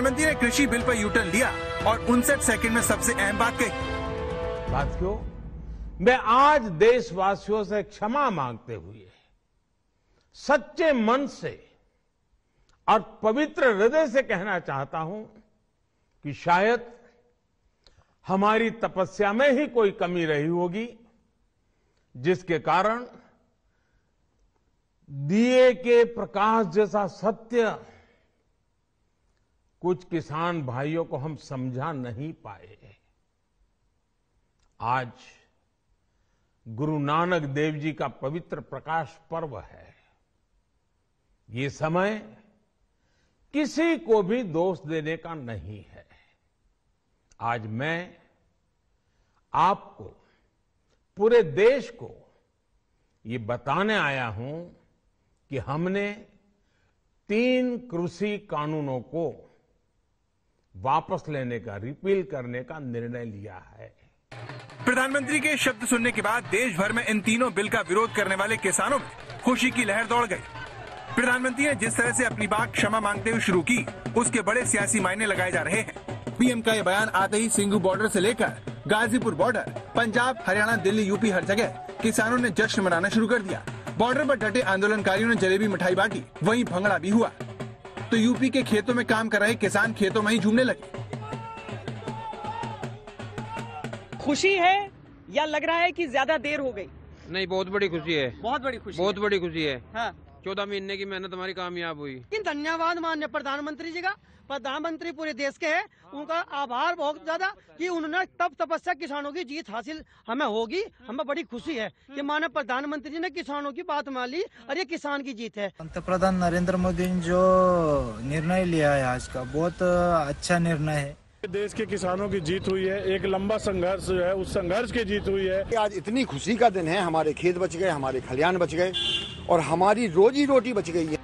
प्रधानमंत्री ने कृषि बिल पर यूटर्न लिया और 59 सेकंड में सबसे अहम बात कही। साथियों, मैं आज देशवासियों से क्षमा मांगते हुए सच्चे मन से और पवित्र हृदय से कहना चाहता हूं कि शायद हमारी तपस्या में ही कोई कमी रही होगी, जिसके कारण दिए के प्रकाश जैसा सत्य कुछ किसान भाइयों को हम समझा नहीं पाए। आज गुरु नानक देव जी का पवित्र प्रकाश पर्व है। ये समय किसी को भी दोष देने का नहीं है। आज मैं आपको, पूरे देश को ये बताने आया हूं कि हमने 3 कृषि कानूनों को वापस लेने का, रिपील करने का निर्णय लिया है। प्रधानमंत्री के शब्द सुनने के बाद देश भर में इन तीनों बिल का विरोध करने वाले किसानों में खुशी की लहर दौड़ गई। प्रधानमंत्री ने जिस तरह से अपनी बात क्षमा मांगते हुए शुरू की, उसके बड़े सियासी मायने लगाए जा रहे हैं। पीएम का ये बयान आते ही सिंघू बॉर्डर से लेकर गाजीपुर बॉर्डर, पंजाब, हरियाणा, दिल्ली, यूपी, हर जगह किसानों ने जश्न मनाना शुरू कर दिया। बॉर्डर पर डटे आंदोलनकारियों ने जलेबी मिठाई बांटी, वहीं भंगड़ा भी हुआ। तो यूपी के खेतों में काम कर रहे किसान खेतों में ही झूमने लगे। खुशी है या लग रहा है कि ज्यादा देर हो गई? नहीं, बहुत बड़ी खुशी है। बहुत बड़ी खुशी, बहुत बड़ी खुशी है। हाँ। 14 महीने की मेहनत हमारी कामयाब हुई। धन्यवाद माननीय प्रधानमंत्री जी का। प्रधानमंत्री पूरे देश के हैं, उनका आभार बहुत ज्यादा कि उन्होंने तब तपस्या किसानों की जीत हासिल हमें होगी। हमें बड़ी खुशी है कि माननीय प्रधानमंत्री जी ने किसानों की बात मान ली और ये किसान की जीत है। पंतप्रधान नरेंद्र मोदी ने जो निर्णय लिया है आज का, बहुत अच्छा निर्णय है। देश के किसानों की जीत हुई है। एक लंबा संघर्ष है, उस संघर्ष की जीत हुई है। आज इतनी खुशी का दिन है। हमारे खेत बच गए, हमारे खलिहान बच गए और हमारी रोजी रोटी बच गई है।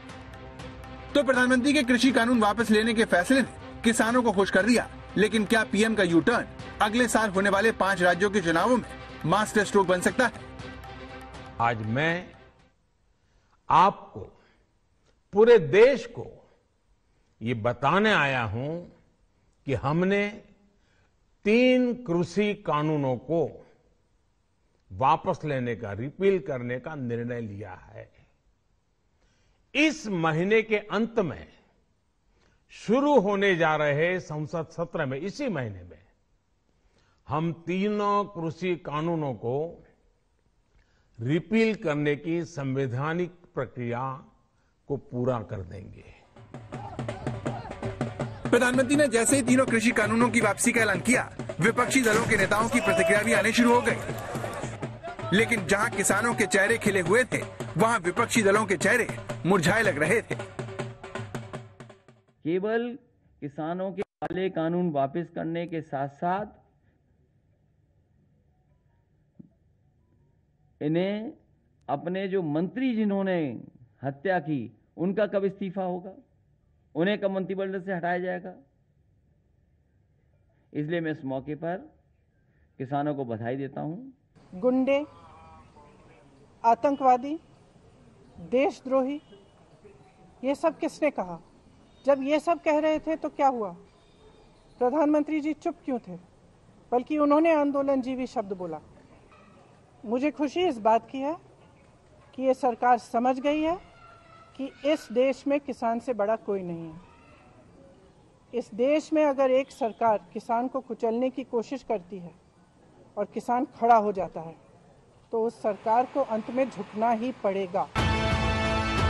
तो प्रधानमंत्री के कृषि कानून वापस लेने के फैसले ने किसानों को खुश कर दिया। लेकिन क्या पीएम का यू टर्न अगले साल होने वाले 5 राज्यों के चुनावों में मास्टर स्ट्रोक बन सकता है? आज मैं आपको, पूरे देश को ये बताने आया हूं कि हमने 3 कृषि कानूनों को वापस लेने का, रिपील करने का निर्णय लिया है। इस महीने के अंत में शुरू होने जा रहे संसद सत्र में, इसी महीने में हम तीनों कृषि कानूनों को रिपील करने की संवैधानिक प्रक्रिया को पूरा कर देंगे। प्रधानमंत्री ने जैसे ही तीनों कृषि कानूनों की वापसी का ऐलान किया, विपक्षी दलों के नेताओं की प्रतिक्रिया भी आने शुरू हो गई। लेकिन जहां किसानों के चेहरे खिले हुए थे, वहां विपक्षी दलों के चेहरे मुरझाए लग रहे थे। केवल किसानों के काले कानून वापस करने के साथ साथ इन्हें अपने जो मंत्री जिन्होंने हत्या की, उनका कब इस्तीफा होगा? उन्हें कब मंत्रिमंडल से हटाया जाएगा? इसलिए मैं इस मौके पर किसानों को बधाई देता हूं। गुंडे, आतंकवादी, देशद्रोही, ये सब किसने कहा? जब ये सब कह रहे थे तो क्या हुआ? प्रधानमंत्री जी चुप क्यों थे? बल्कि उन्होंने आंदोलनजीवी शब्द बोला। मुझे खुशी इस बात की है कि ये सरकार समझ गई है कि इस देश में किसान से बड़ा कोई नहीं है। इस देश में अगर एक सरकार किसान को कुचलने की कोशिश करती है और किसान खड़ा हो जाता है, तो उस सरकार को अंत में झुकना ही पड़ेगा।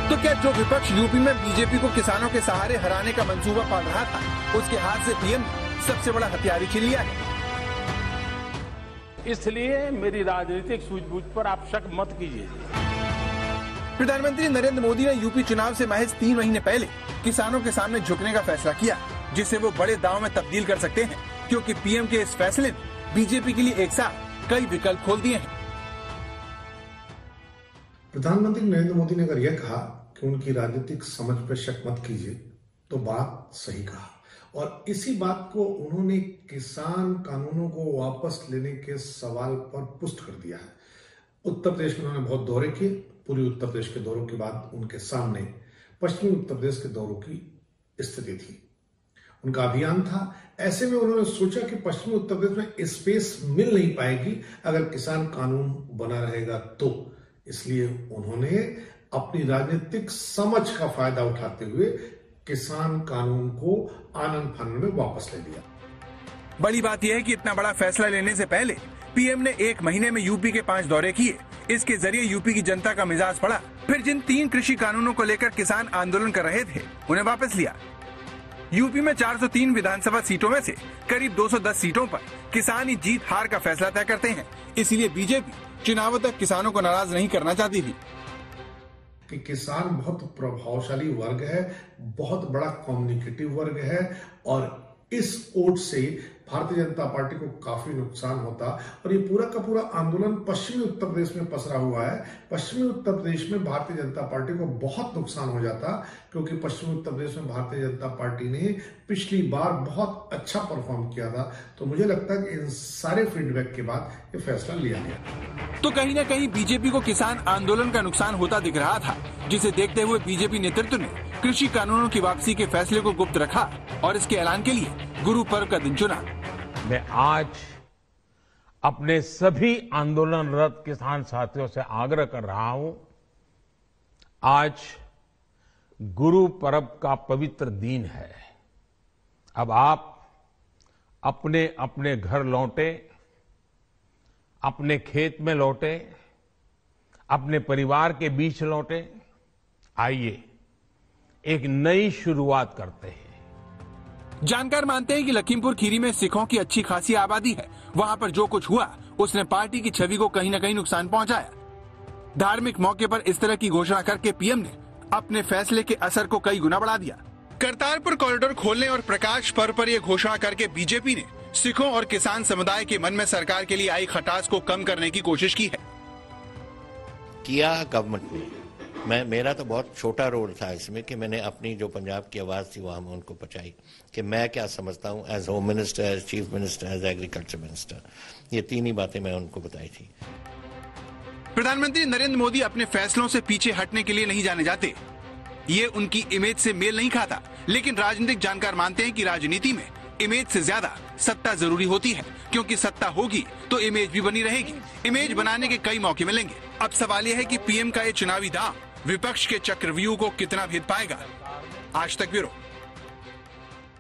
तो क्या जो विपक्ष यूपी में बीजेपी को किसानों के सहारे हराने का मंसूबा पाल रहा था, उसके हाथ से पीएम सबसे बड़ा हथियार ही छीन लिया है? इसलिए मेरी राजनीतिक सूझबूझ पर आप शक मत कीजिए। प्रधानमंत्री नरेंद्र मोदी ने यूपी चुनाव से महज 3 महीने पहले किसानों के सामने झुकने का फैसला किया, जिसे वो बड़े दांव में तब्दील कर सकते हैं, क्योंकि पीएम के इस फैसले ने बीजेपी के लिए एक साथ कई विकल्प खोल दिए हैं। प्रधानमंत्री नरेंद्र मोदी ने अगर यह कहा कि उनकी राजनीतिक समझ पर शक मत कीजिए, तो बात सही कहा। और इसी बात को उन्होंने किसान कानूनों को वापस लेने के सवाल पर पुष्ट कर दिया है। उत्तर प्रदेश में उन्होंने बहुत दौरे किए। पूरी उत्तर प्रदेश के दौरों के बाद उनके सामने पश्चिमी उत्तर प्रदेश के दौरों की स्थिति थी उनका अभियान था। ऐसे में उन्होंने सोचा कि पश्चिमी उत्तर प्रदेश में स्पेस मिल नहीं पाएगी अगर किसान कानून बना रहेगा तो, इसलिए उन्होंने अपनी राजनीतिक समझ का फायदा उठाते हुए किसान कानून को आनन फानन में वापस ले लिया। बड़ी बात यह है कि इतना बड़ा फैसला लेने से पहले पीएम ने 1 महीने में यूपी के 5 दौरे किए। इसके जरिए यूपी की जनता का मिजाज पड़ा। फिर जिन 3 कृषि कानूनों को लेकर किसान आंदोलन कर रहे थे उन्हें वापस लिया। यूपी में 403 विधानसभा सीटों में से करीब 210 सीटों पर किसान ही जीत हार का फैसला तय करते हैं। इसलिए बीजेपी चुनावों तक किसानों को नाराज नहीं करना चाहती थी। कि किसान बहुत प्रभावशाली वर्ग है, बहुत बड़ा कम्युनिकेटिव वर्ग है और इस वोट से भारतीय जनता पार्टी को काफी नुकसान होता और ये पूरा का पूरा आंदोलन पश्चिमी उत्तर प्रदेश में पसरा हुआ है। पश्चिमी उत्तर प्रदेश में भारतीय जनता पार्टी को बहुत नुकसान हो जाता क्योंकि पश्चिमी उत्तर प्रदेश में भारतीय जनता पार्टी ने पिछली बार बहुत अच्छा परफॉर्म किया था। तो मुझे लगता है कि इन सारे फीडबैक के बाद ये फैसला लिया गया। तो कहीं न कहीं बीजेपी को किसान आंदोलन का नुकसान होता दिख रहा था, जिसे देखते हुए बीजेपी नेतृत्व ने कृषि कानूनों की वापसी के फैसले को गुप्त रखा और इसके ऐलान के लिए गुरु पर्व का दिन चुना। मैं आज अपने सभी आंदोलनरत किसान साथियों से आग्रह कर रहा हूं, आज गुरु पर्व का पवित्र दिन है। अब आप अपने अपने घर लौटे, अपने खेत में लौटे, अपने परिवार के बीच लौटे। आइए एक नई शुरुआत करते हैं। जानकार मानते हैं कि लखीमपुर खीरी में सिखों की अच्छी खासी आबादी है। वहां पर जो कुछ हुआ उसने पार्टी की छवि को कहीं न कहीं नुकसान पहुंचाया। धार्मिक मौके पर इस तरह की घोषणा करके पीएम ने अपने फैसले के असर को कई गुना बढ़ा दिया। करतारपुर कॉरिडोर खोलने और प्रकाश पर्व पर यह घोषणा करके बीजेपी ने सिखों और किसान समुदाय के मन में सरकार के लिए आई खटास को कम करने की कोशिश की है। किया गवर्नमेंट ने, मेरा तो बहुत छोटा रोल था इसमें कि मैंने अपनी जो पंजाब की आवाज थी वो हम उनको पहुंचाई कि मैं क्या समझता हूं as home minister, as chief minister, as agriculture minister. ये 3 ही बातें मैं उनको बताई थी। प्रधानमंत्री नरेंद्र मोदी अपने फैसलों से पीछे हटने के लिए नहीं जाने जाते। ये उनकी इमेज से मेल नहीं खाता, लेकिन राजनीतिक जानकार मानते हैं कि राजनीति में इमेज से ज्यादा सत्ता जरूरी होती है, क्योंकि सत्ता होगी तो इमेज भी बनी रहेगी। इमेज बनाने के कई मौके मिलेंगे। अब सवाल यह है कि पीएम का ये चुनावी दांव विपक्ष के चक्रव्यूह को कितना भेद पाएगा। आज तक ब्यूरो।